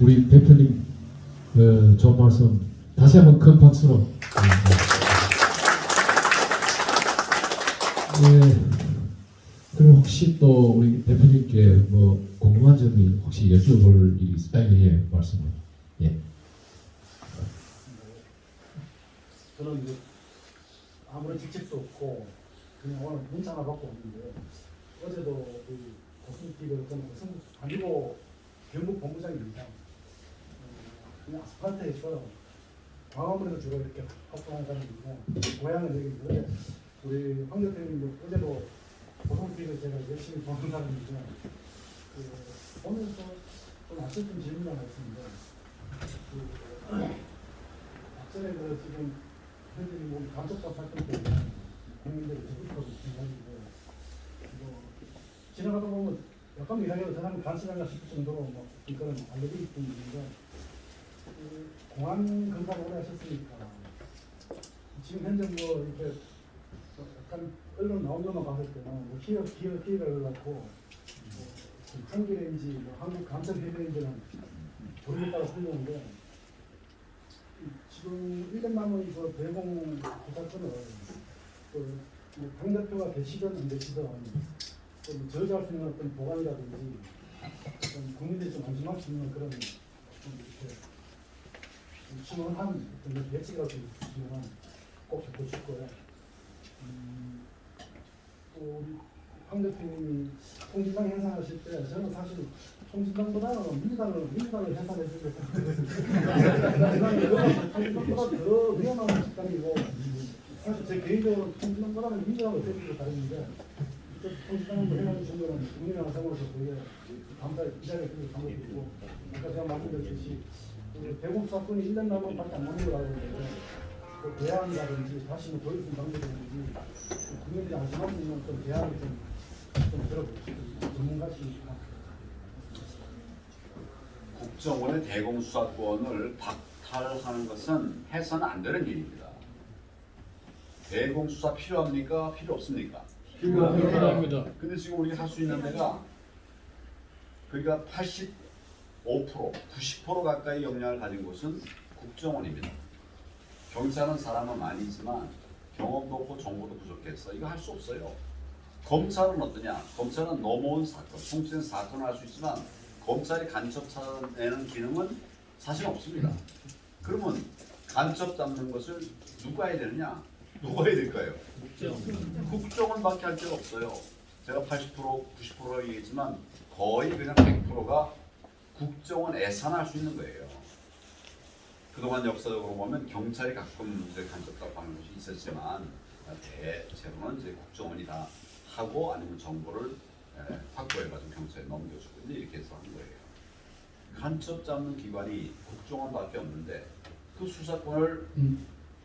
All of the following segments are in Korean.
우리 대표님 좋은 말씀 다시 한번 큰 박수로. 네. 그럼 혹시 또 우리 대표님께 뭐 궁금한 점이 혹시 여쭤볼 일이 있을까요? 예, 말씀을. 예. 저는 이제 아무런 직책도 없고 그냥 오늘 문자 하나 받고 왔는데 어제도 그 고승TV를 저는 안기고 경북 본부장입니다. 그냥 아스팔트에서 광화문에서 주로 이렇게 활동하는 사람인데 고향은 여기인데 우리 황 대표님도 어제도 고승TV를 제가 열심히 보는 사람인데 보면서 좀 아쉬웠던 질문이 하나 있습니다. 앞전에 지금 현재 뭐 간접법 사건 때문에 국민들이 적극하고 있어가지고 지나가다 보면 약간 이상해도 저 사람 간첩인가 싶을 정도로 뭐 이거는 알려져 있는데 공안 검사를 오래 하셨으니까 지금 현재 뭐 이렇게 약간 언론 나온 것만 봤을 때는 뭐 기회를 갖고 한국레인지 뭐 한국 간첩협회인지는 조립에 따라 틀리는데 지금 1년 남은 그 대공 수사권을 당 대표가 계시든 안 계시든 좀 저지할 수 있는 어떤 보관이라든지 좀 국민들이 좀 안심할 수 있는 그런 좀 이렇게 좀 시원한 어떤 예측이라고 있으면 꼭 듣고 싶고요. 또 우리 황 대표님이 통진당 행사하실 때 저는 사실 통진당보다는 민주당을 행사해 주겠다. 통진당보다 더 위험한 집단이고 사실 제 개인적으로 통진당보다는 민주당을 때리고 다르는데 통진당을 해주신 거는 국민의당 생활에서 되게 감사 이 자리에 되게 감사드리고 아까 제가 말씀드렸듯이 대공 사건이 1년 남은 밖에 안 남은 거라고 하는데 그 대안이라든지 다시 뭐 도입 방법이라든지 국민들이 안심할 수 있는 어떤 대안을 좀 들어보시고 전문가시니까 국정원의 대공수사권을 박탈하는 것은 해서는 안 되는 일입니다. 대공수사 필요합니까? 필요 없습니까? 필요합니다. 근데 지금 우리가 할 수 있는 데가 그러니까 85%, 90% 가까이 역량을 가진 곳은 국정원입니다. 경찰은 사람은 많이 있지만 경험도 없고 정보도 부족해서 이거 할 수 없어요. 검찰은 어떠냐? 검찰은 넘어온 사건, 송치된 사건을 할 수 있지만 검찰이 간첩 찾아내는 기능은 사실 없습니다. 그러면 간첩 잡는 것을 누가 해야 되느냐? 누가 해야 될까요? 국정원밖에 할 데가 없어요. 제가 80%, 90% 얘기했지만 거의 그냥 100%가 국정원 예산할 수 있는 거예요. 그동안 역사적으로 보면 경찰이 가끔 이제 간첩 잡아하는 것이 있었지만 대체로는 이제 국정원이 다 하고 아니면 정보를 확보해가지고 경찰에 넘겨주고 이제 이렇게 해서 하는 거예요. 간첩 잡는 기관이 국정원밖에 없는데 그 수사권을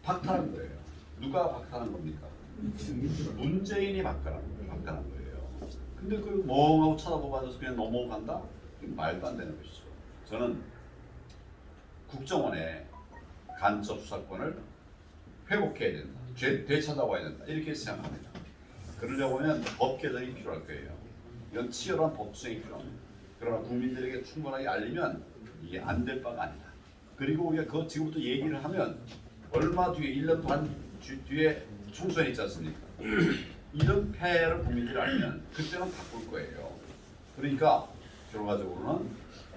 박탈한 거예요. 누가 박탈한 겁니까? 문재인이 박탈한 거예요. 근데 그 멍하고 쳐다보고 앉아서 그냥 넘어간다? 말도 안 되는 것이죠. 저는 국정원의 간첩 수사권을 회복해야 된다. 되찾아와야 된다. 이렇게 생각합니다. 그러려고 하면 법 개정이 필요할 거예요. 이건 치열한 법 수행이 필요합니다. 그러나 국민들에게 충분하게 알리면 이게 안 될 바가 아니다. 그리고 우리가 그거 지금부터 얘기를 하면 얼마 뒤에 1년 반 뒤에 총선이 있지 않습니까? 이런 폐해를 국민들이 알면 그때는 바꿀 거예요. 그러니까 결과적으로는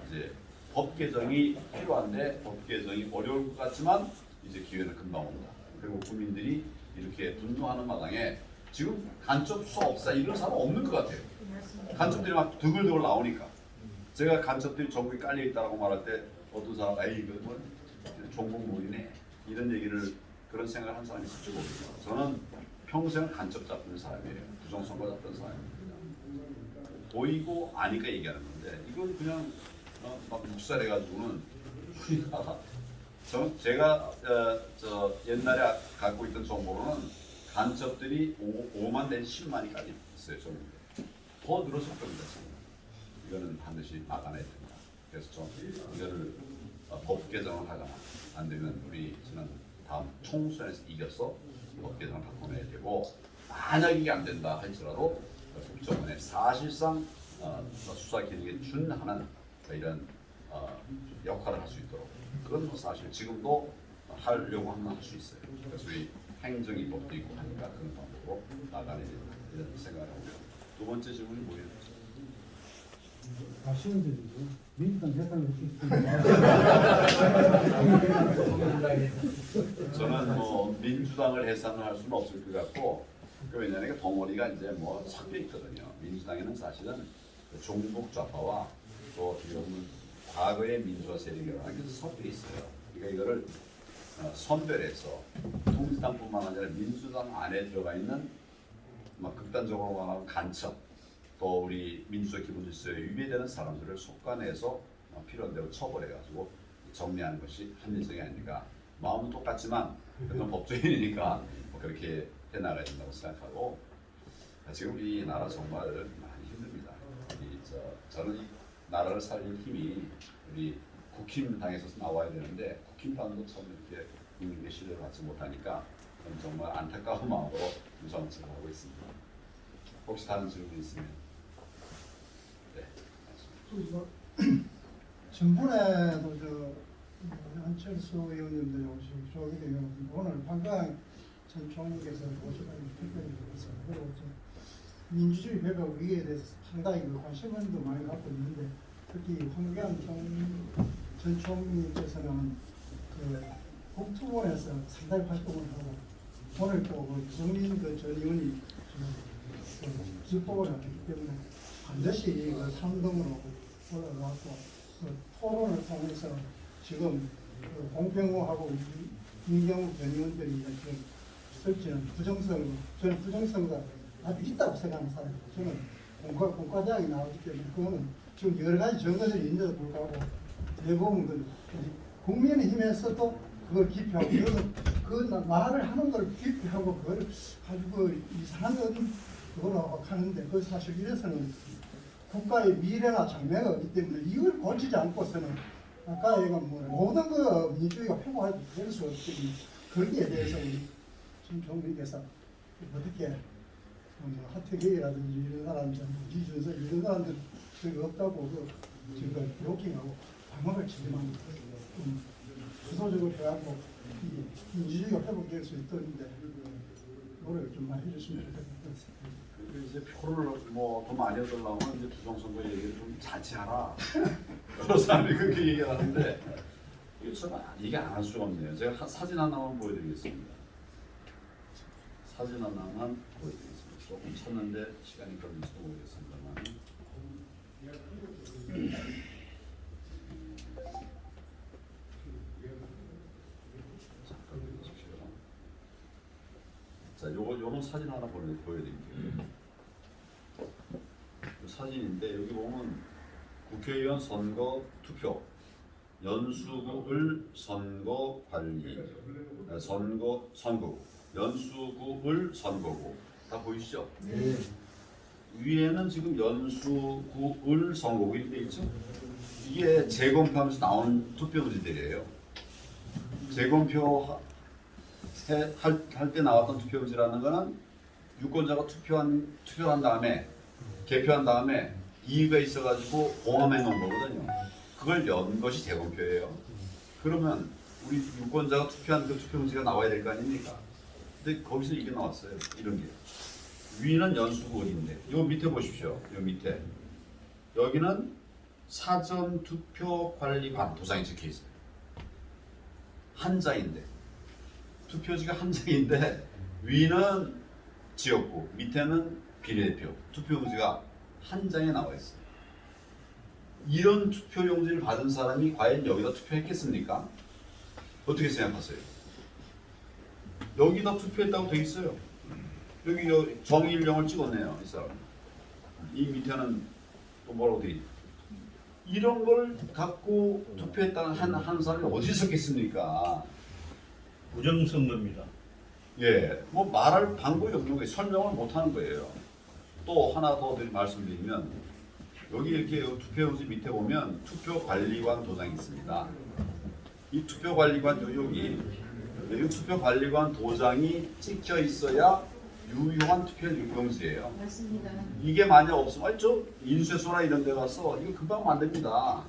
이제 법 개정이 필요한데 법 개정이 어려울 것 같지만 이제 기회는 금방 온다. 그리고 국민들이 이렇게 분노하는 마당에 지금 간첩 수사 없다 이런 사람 없는 것 같아요. 간첩들이 막 드글드글 나오니까 제가 간첩들이 전국에 깔려 있다라고 말할 때 어떤 사람 에이 이거 뭐 종북물이네 이런 얘기를 그런 생각을 한 사람이 있을지 모르겠어요. 저는 평생 간첩 잡는 사람이에요. 부정선거 잡던 사람입니다. 보이고 아니까 얘기하는 건데 이건 그냥 막 묵살해가지고는 제가 옛날에 갖고 있던 정보로는 간첩들이 5만 내지 10만이까지 있어요. 더 늘었을 겁니다. 이거는 반드시 막아내야 됩니다. 그래서 좀 이거를 법 개정을 하거나 안 되면 우리 지난 다음 총선에서 이겨서 법 개정을 바꿔내야 되고 만약 이게 안 된다 할지라도 국정원에 사실상 수사 기능에 준하는 이런 역할을 할 수 있도록 그건 뭐 사실 지금도 하려고 하면 할 수 있어요. 그래서 이 행정입법도 있고 하니까 그런 방법으로 나가는 이런 생각을 하고요. 두 번째 질문이 뭐였죠? 아쉬운 점이죠. 민주당 대상을 저는 뭐 민주당을 해산을 할 수는 없을 것 같고 왜냐하면 덩어리가 이제 뭐 섞여 있거든요. 민주당에는 사실은 종북 좌파와 또 어떻게 보면 과거의 민주화 세력이라는 게 섞여 있어요. 그러니까 이거를 선별해서 통일당뿐만 아니라 민주당 안에 들어가 있는 막 극단적으로 말하면 간첩 또 우리 민주적 기본 질서에 위배되는 사람들을 속간해서 필요한 대로 처벌해가지고 정리하는 것이 합리성이 아닌가. 마음은 똑같지만 그건 법조인이니까 뭐 그렇게 해나가야 된다고 생각하고 지금 이 나라 정말 많이 힘듭니다. 저는 이 나라를 살릴 힘이 우리 국힘당에서 나와야 되는데 국힘당도 참 이렇게 국민의 신뢰를 받지 못하니까 저는 정말 안타까운 마음으로 무정책을 하고 있습니다. 혹시 다른 질문 있으면 네. 전번에도 안철수 의원님들이 오시고 조기 의원님 오늘 방강 전 총리께서 오셔서 특별히 오셨어요. 그리고 민주주의 배가 위기에 대해서 상당히 관심도 많이 갖고 있는데 특히 황교안 전 총리께서는 국토본에서 상당히 활동을 하고 오늘 또 유승민 전 의원이 기법을 하기 때문에 반드시 상동으로 올라가고 토론을 통해서 지금 공평호하고 김경우 전 의원들이 지금 설치는 저는 부정선거가 아주 있다고 생각하는 사람이에요. 저는 공과대학이 나오기 때문에 그거는 지금 여러 가지 증거들이 있는데도 불구하고 대부분 국민의힘에서도 그걸 기피하고 그 말을 하는 걸 기피하고 그걸 아주 이상한 그거로 하는데 그 사실 이래서는 국가의 미래나 장래가 없기 때문에 이걸 고치지 않고서는 아까 얘가 모든 그 민주주의가 회복하지 될 수 없기 때문에 거기에 대해서 우리 전 총리께서 어떻게 하태경이라든지 이런 사람들, 이준석 이런 사람들 저기 없다고 지금 브로킹하고 방어를 치지만 좀 구조적으로 해갖고 이 민주주의가 회복될 수 있던데 노력을 좀 많이 해줬으면 좋겠습니다. 이제 표를 뭐 더 많이 얻으려면 이제 부정선거 얘기를 좀 자제하라. 여러 사람이 그렇게 얘기를 하는데 이게 안 할 수가 없네요. 제가 사진 하나만 보여드리겠습니다. 사진 하나만 보여드리겠습니다. 조금 쳤는데 시간이 걸릴지도 모르겠습니다만. 잠깐 보십시오. 자, 요런 사진 하나 보여드릴게요. 사진인데 여기 보면 국회의원 선거 투표, 연수구을 선거 관리, 선거구, 연수구을 선거구 다 보이시죠? 네. 위에는 지금 연수구을 선거구 이렇게 있죠? 이게 재검표하면서 나온 투표용지들이에요. 재검표 할 때 나왔던 투표용지라는 거는 유권자가 투표한 다음에 개표한 다음에 이의가 있어가지고 봉함해 놓은 거거든요. 그걸 연 것이 재검표예요. 그러면 우리 유권자가 투표한 그 투표용지가 나와야 될 거 아닙니까? 근데 거기서 이게 나왔어요. 이런 게. 위는 연수구인데 요 밑에 보십시오. 요 밑에. 여기는 사전투표관리관 도장이 적혀 있어요. 한 장인데. 투표지가 한 장인데 위는 지역구, 밑에는 비례대표, 투표용지가 한 장에 나와 있어요. 이런 투표용지를 받은 사람이 과연 여기다 투표했겠습니까? 어떻게 생각하세요? 여기다 투표했다고 돼 있어요. 여기 정의일령을 찍었네요, 이 사람. 이 밑에는 또 뭐라고 돼 있죠? 이런 걸 갖고 투표했다는 한 사람이 어디 있었겠습니까? 부정선거입니다. 예, 뭐 말할 방법이 없는 거예요. 설명을 못 하는 거예요. 또 하나 더 말씀드리면 여기 이렇게 투표용지 밑에 보면 투표관리관 도장이 있습니다. 이 투표관리관 여기 투표관리관 도장이 찍혀 있어야 유효한 투표용지예요. 맞습니다. 이게 만약 없으면 저 인쇄소나 이런 데 가서 이거 금방 만듭니다.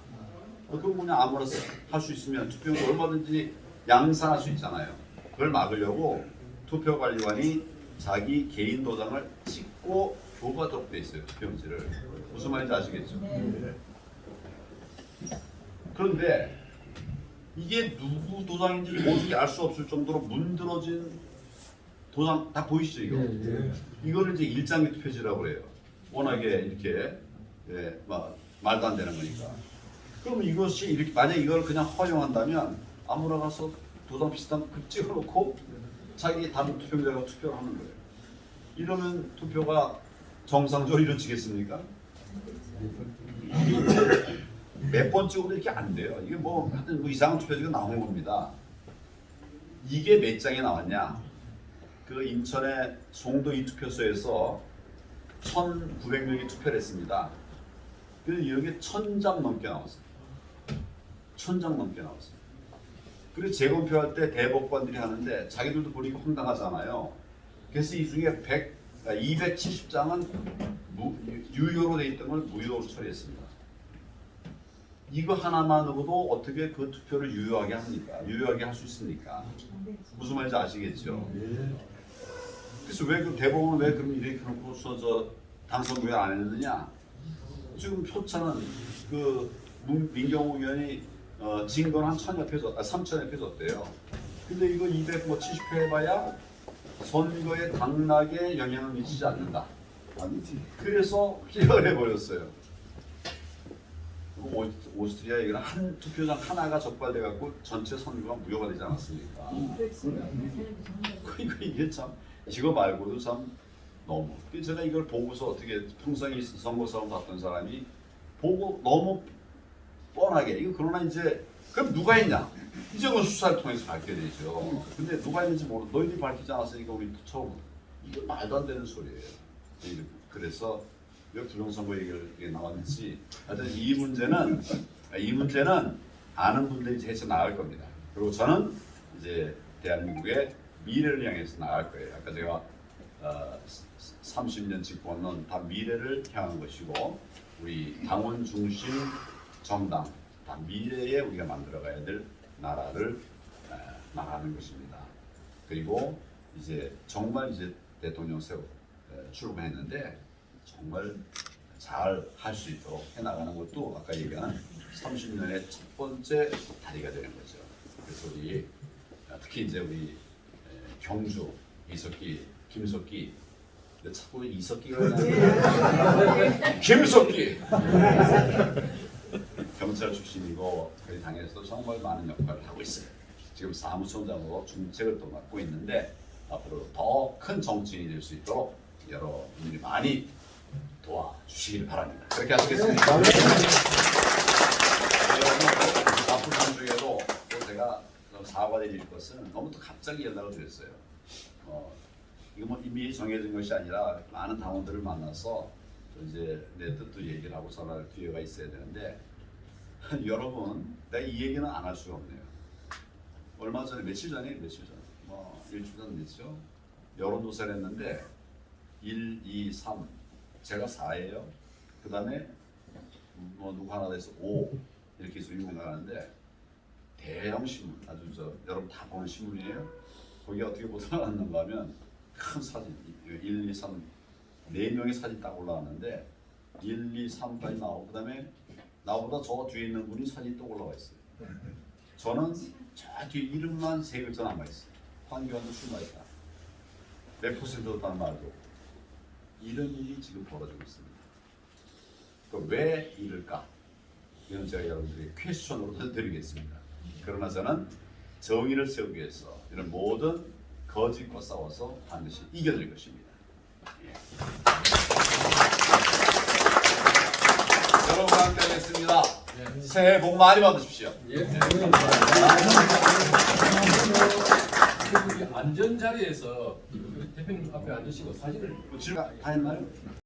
그럼 그냥 아무나 할 수 있으면 투표용지 얼마든지 양산할 수 있잖아요. 그걸 막으려고 투표관리관이 자기 개인 도장을 찍고 교부하도록 돼 있어요. 투표용지를. 무슨 말인지 아시겠죠? 그런데 이게 누구 도장인지 어떻게 알 수 없을 정도로 문드러진 도장 다 보이시죠 이거? 이거를 이제 일장기 투표지라고 그래요. 워낙에 이렇게 말도 안 되는 거니까. 그럼 이것이 이렇게 만약 이걸 그냥 허용한다면 아무나 가서 도장 비슷한 거 찍어놓고 자기 다른 투표자가 투표를 하는 거예요. 이러면 투표가 정상적으로 이루어지겠습니까? 몇 번 찍어도 이렇게 안 돼요. 이게 뭐 하여튼 뭐 이상한 투표지가 나오는 겁니다. 이게 몇 장이 나왔냐? 그 인천의 송도 이 투표소에서 1,900명이 투표를 했습니다. 그래서 여기 1,000장 넘게 나왔어요. 1,000장 넘게 나왔어요. 그리고 재검표할 때 대법관들이 하는데 자기들도 보니까 황당하잖아요. 그래서 이 중에 270장은 유효로 돼 있던 걸 무효로 처리했습니다. 이거 하나만으로도 어떻게 그 투표를 유효하게 합니까? 유효하게 할 수 있습니까? 무슨 말인지 아시겠죠? 그래서 왜 그 대법원은 왜 그럼 이렇게 놓고서 저 당선 무효 안 했느냐? 지금 표차는 그 민경호 의원이 진건 한 1,000여 표 줬, 3,000여 표 줬대요. 근데 이거 270표 해봐야 선거의 당락에 영향을 미치지 않는다. 아니지. 그래서 기각을 해버렸어요. 오스트리아 이건 한 투표장 하나가 적발돼 갖고 전체 선거가 무효가 되지 않았습니까? 그러니까 이게 참 이거 말고도 참 너무. 제가 이걸 보고서 어떻게 평생 선거 싸움 봤던 사람이 보고 너무 뻔하게 이거 그러나 이제 그럼 누가 했냐? 이제 그 수사를 통해서 밝혀야 되죠. 근데 누가 했는지 모르. 너희들이 밝히지 않았으니까 우리 처음 이거 말도 안 되는 소리예요. 그래서 왜 부정선거 얘기가 나왔는지 하여튼 이 문제는 아는 분들이 이제 해서 나갈 겁니다. 그리고 저는 이제 대한민국의 미래를 향해서 나갈 거예요. 아까 제가 30년 집권은 다 미래를 향한 것이고 우리 당원 중심 정당 다 미래에 우리가 만들어가야 될 나라를 나가는 것입니다. 그리고 이제 정말 이제 대통령 출범했는데 정말 잘 할 수 있도록 해나가는 것도 아까 얘기한 30년의 첫 번째 다리가 되는 거죠. 그래서 우리 특히 이제 우리 경주 이석기, 김석기 자꾸 이석기가 나는데 김석기 경찰 출신이고 저희 당에서도 정말 많은 역할을 하고 있어요. 지금 사무총장으로 중책을 또 맡고 있는데 앞으로 더 큰 정치인이 될 수 있도록 여러분들이 많이 도와주시길 바랍니다. 그렇게 하시겠습니다. 앞으로 중에도 또 제가 사과드릴 것은 너무 또 갑자기 연락을 드렸어요. 이거 뭐 이미 정해진 것이 아니라 많은 당원들을 만나서 이제 내 뜻도 얘기를 하고 전할 기회가 있어야 되는데 여러분, 내가 이 얘기는 안 할 수가 없네요. 얼마 전에 며칠 전 일주일 전 됐죠. 여론조사를 했는데 1, 2, 3 제가 4예요. 그 다음에 뭐 누구 하나 돼서 5 이렇게 해서 6 나가는데 대형 신문 아주 여러분 다 보는 신문이에요. 거기 어떻게 보도나왔는가 하면 큰 사진 1, 2, 3 4명의 사진 딱 올라왔는데 1, 2, 3까지 나오고 그 다음에 나보다 저 뒤에 있는 분이 사진이 또 올라와 있어요. 저는 저 뒤에 이름만 3글자 남아있어요. 황교안도 출마했다. 몇 %였다는 말도 이런 일이 지금 벌어지고 있습니다. 왜 이럴까? 이건 제가 여러분들에게 퀘스천으로 드리겠습니다. 그러나 저는 정의를 세우기 위해서 이런 모든 거짓과 싸워서 반드시 이겨낼 것입니다. 예. 여러분 함께 하겠습니다. 새해 복 많이 받으십시오. 안전 자리에서 대표님 앞에 앉으시고 사진을 지금 다 했나요?